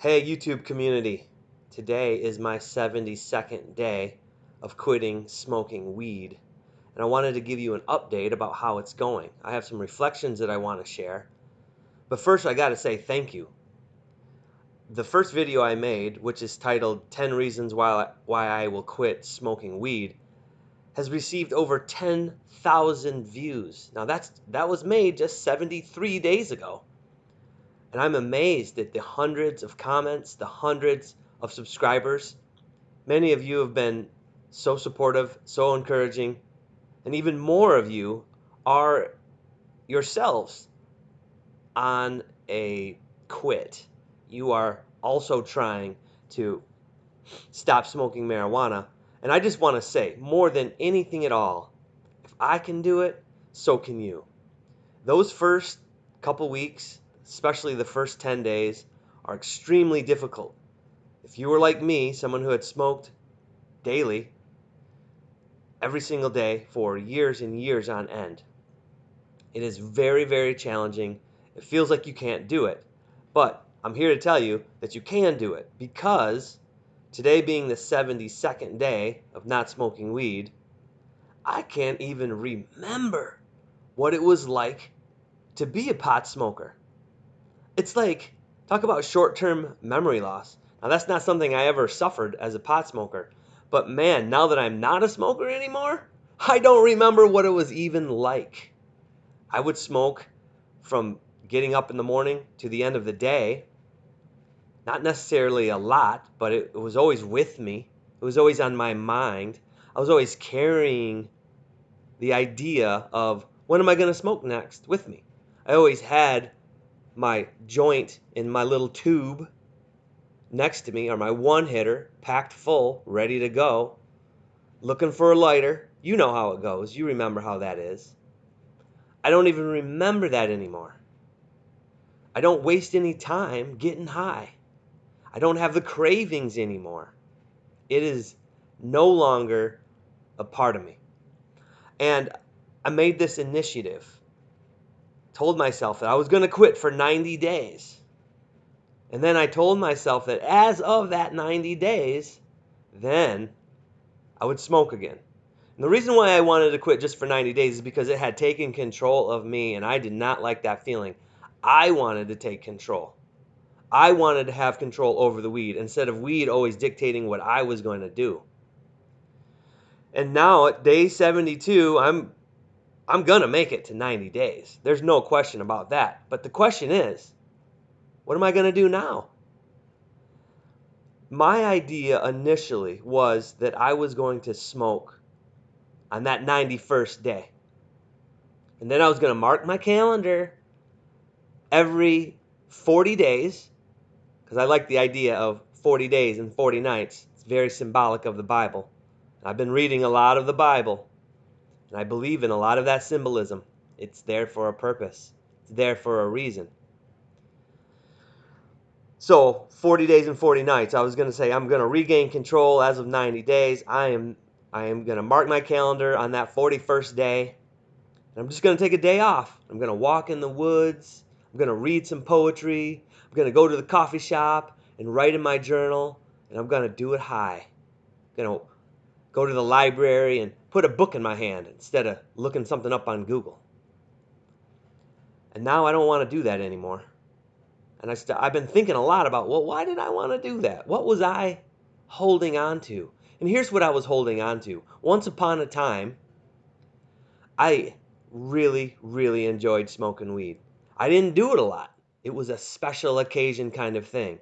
Hey YouTube community, today is my 72nd day of quitting smoking weed, and I wanted to give you an update about how it's going. I have some reflections that I want to share, but first I gotta say thank you. The first video I made, which is titled 10 Reasons Why I Will Quit Smoking Weed, has received over 10,000 views. Now that was made just 73 days ago. And I'm amazed at the hundreds of comments, the hundreds of subscribers. Many of you have been so supportive, so encouraging, and even more of you are yourselves on a quit. You are also trying to stop smoking marijuana. And I just want to say, more than anything at all, if I can do it, so can you. Those first couple weeks, especially the first 10 days, are extremely difficult. If you were like me, someone who had smoked daily, every single day for years and years on end, it is very, very challenging. It feels like you can't do it. But I'm here to tell you that you can do it, because today being the 72nd day of not smoking weed, I can't even remember what it was like to be a pot smoker. It's like, talk about short-term memory loss. Now, that's not something I ever suffered as a pot smoker. But man, now that I'm not a smoker anymore, I don't remember what it was even like. I would smoke from getting up in the morning to the end of the day. Not necessarily a lot, but it was always with me. It was always on my mind. I was always carrying the idea of, when am I going to smoke next, with me. I always had my joint in my little tube next to me, or my one hitter packed full, ready to go, looking for a lighter. You know how it goes. You remember how that is. I don't even remember that anymore. I don't waste any time getting high. I don't have the cravings anymore. It is no longer a part of me. And I made this initiative, told myself that I was going to quit for 90 days. And then I told myself that as of that 90 days, then I would smoke again. And the reason why I wanted to quit just for 90 days is because it had taken control of me, and I did not like that feeling. I wanted to take control. I wanted to have control over the weed instead of weed always dictating what I was going to do. And now at day 72, I'm going to make it to 90 days. There's no question about that. But the question is, what am I going to do now? My idea initially was that I was going to smoke on that 91st day. And then I was going to mark my calendar every 40 days, because I like the idea of 40 days and 40 nights. It's very symbolic of the Bible. I've been reading a lot of the Bible, and I believe in a lot of that symbolism. It's there for a purpose. It's there for a reason. So 40 days and 40 nights, I was going to say I'm going to regain control as of 90 days. I am going to mark my calendar on that 41st day. And I'm just going to take a day off. I'm going to walk in the woods. I'm going to read some poetry. I'm going to go to the coffee shop and write in my journal. And I'm going to do it high. I'm going to go to the library and put a book in my hand instead of looking something up on Google. And now I don't want to do that anymore. And I've been thinking a lot about, well, why did I want to do that? What was I holding on to? And here's what I was holding on to. Once upon a time, I really, really enjoyed smoking weed. I didn't do it a lot. It was a special occasion kind of thing.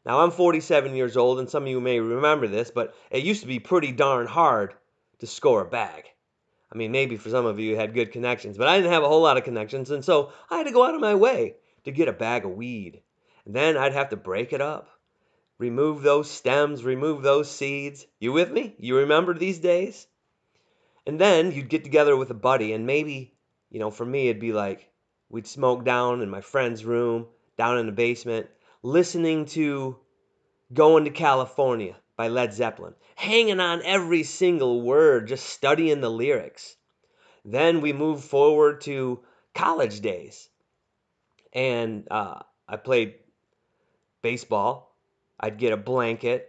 Now, I'm 47 years old, and some of you may remember this, but it used to be pretty darn hard to score a bag. I mean, maybe for some of you had good connections, but I didn't have a whole lot of connections, and so I had to go out of my way to get a bag of weed. And then I'd have to break it up, remove those stems, remove those seeds. You with me? You remember these days? And then you'd get together with a buddy, and maybe, for me, it'd be like we'd smoke down in my friend's room, down in the basement, listening to Going to California by Led Zeppelin, hanging on every single word, just studying the lyrics. Then we move forward to college days, and I played baseball I'd get a blanket,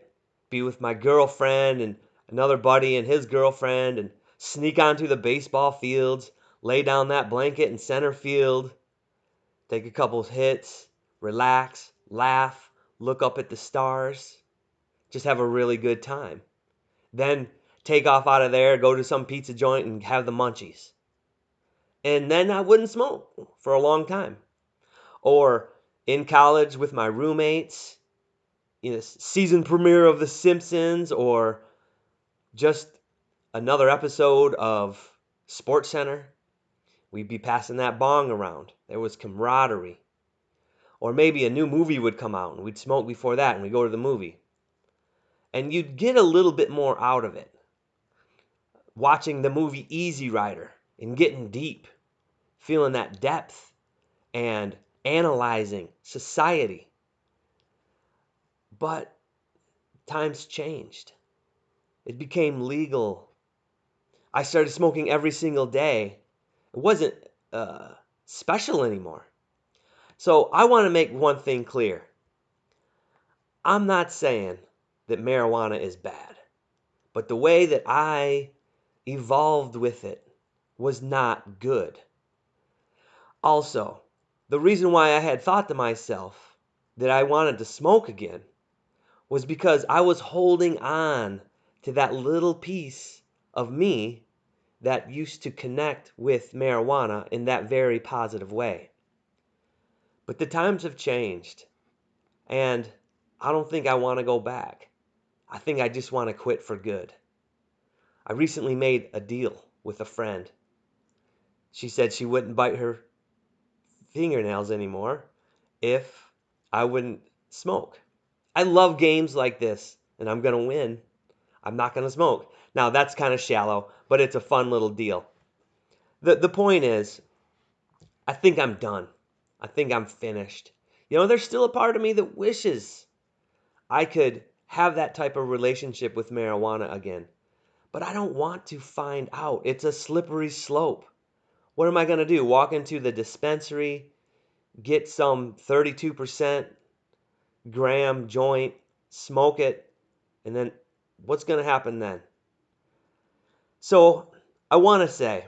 be with my girlfriend and another buddy and his girlfriend, and sneak onto the baseball fields, lay down that blanket in center field, take a couple hits, relax, laugh, look up at the stars, just have a really good time. Then take off out of there, go to some pizza joint and have the munchies. And then I wouldn't smoke for a long time. Or in college with my roommates, season premiere of The Simpsons, or just another episode of Sports Center. We'd be passing that bong around. There was camaraderie. Or maybe a new movie would come out and we'd smoke before that and we'd go to the movie. And you'd get a little bit more out of it. Watching the movie Easy Rider and getting deep, feeling that depth and analyzing society. But times changed. It became legal. I started smoking every single day. It wasn't special anymore. So I want to make one thing clear. I'm not saying that marijuana is bad, but the way that I evolved with it was not good. Also, the reason why I had thought to myself that I wanted to smoke again was because I was holding on to that little piece of me that used to connect with marijuana in that very positive way. But the times have changed, and I don't think I want to go back. I think I just want to quit for good. I recently made a deal with a friend. She said she wouldn't bite her fingernails anymore if I wouldn't smoke. I love games like this, and I'm going to win. I'm not going to smoke. Now, that's kind of shallow, but it's a fun little deal. The point is, I think I'm done. I think I'm finished. There's still a part of me that wishes I could have that type of relationship with marijuana again. But I don't want to find out. It's a slippery slope. What am I going to do? Walk into the dispensary, get some 32% gram joint, smoke it, and then what's going to happen then? So I want to say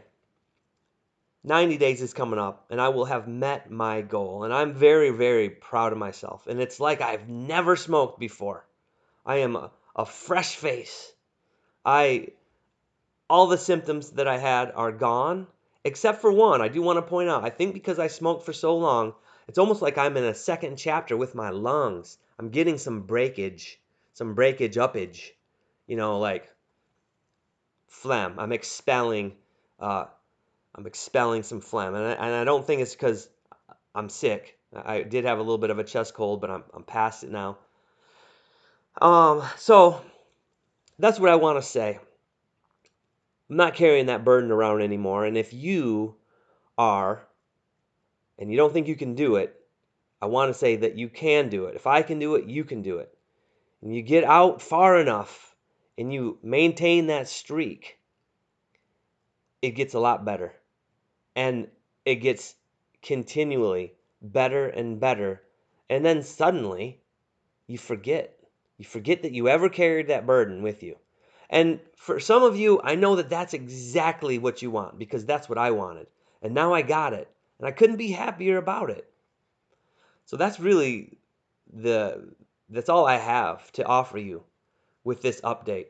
90 days is coming up and I will have met my goal. And I'm very, very proud of myself. And it's like I've never smoked before. I am a fresh face. All the symptoms that I had are gone, except for one. I do want to point out, I think because I smoked for so long, it's almost like I'm in a second chapter with my lungs. I'm getting some breakage uppage, like phlegm. I'm expelling some phlegm, and I don't think it's because I'm sick. I did have a little bit of a chest cold, but I'm past it now. So that's what I want to say. I'm not carrying that burden around anymore, and if you are, and you don't think you can do it, I want to say that you can do it. If I can do it, you can do it. And you get out far enough, and you maintain that streak, it gets a lot better. And it gets continually better and better. And then suddenly, you forget. You forget that you ever carried that burden with you. And for some of you, I know that that's exactly what you want, because that's what I wanted. And now I got it. And I couldn't be happier about it. So that's really that's all I have to offer you with this update.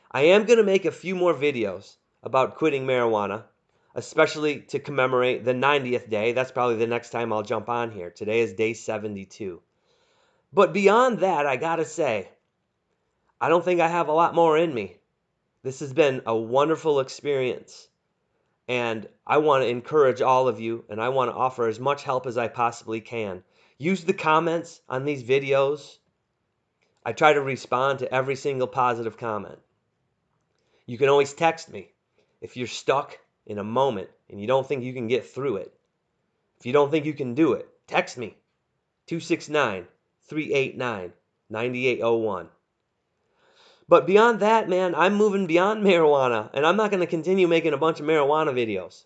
I am going to make a few more videos about quitting marijuana, especially to commemorate the 90th day. That's probably the next time I'll jump on here. Today is day 72. But beyond that, I got to say, I don't think I have a lot more in me. This has been a wonderful experience. And I want to encourage all of you, and I want to offer as much help as I possibly can. Use the comments on these videos. I try to respond to every single positive comment. You can always text me if you're stuck in a moment and you don't think you can get through it. If you don't think you can do it, text me. 269-389-9801. But beyond that, man, I'm moving beyond marijuana, and I'm not going to continue making a bunch of marijuana videos.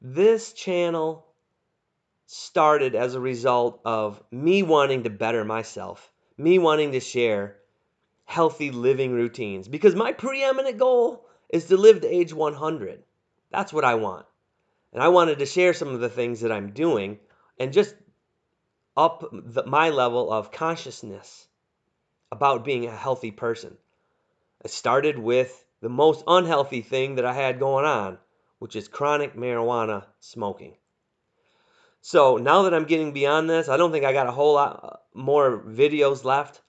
This channel started as a result of me wanting to better myself, me wanting to share healthy living routines because my preeminent goal is to live to age 100. That's what I want. And I wanted to share some of the things that I'm doing and just up my level of consciousness about being a healthy person. I started with the most unhealthy thing that I had going on, which is chronic marijuana smoking. So now that I'm getting beyond this, I don't think I got a whole lot more videos left.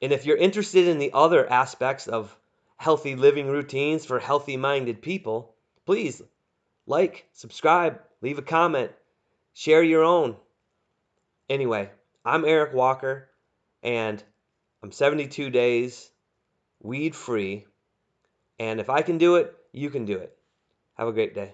And if you're interested in the other aspects of healthy living routines for healthy minded people, please like, subscribe, leave a comment, share your own. Anyway, I'm Eric Walker, and I'm 72 days weed free. And if I can do it, you can do it. Have a great day.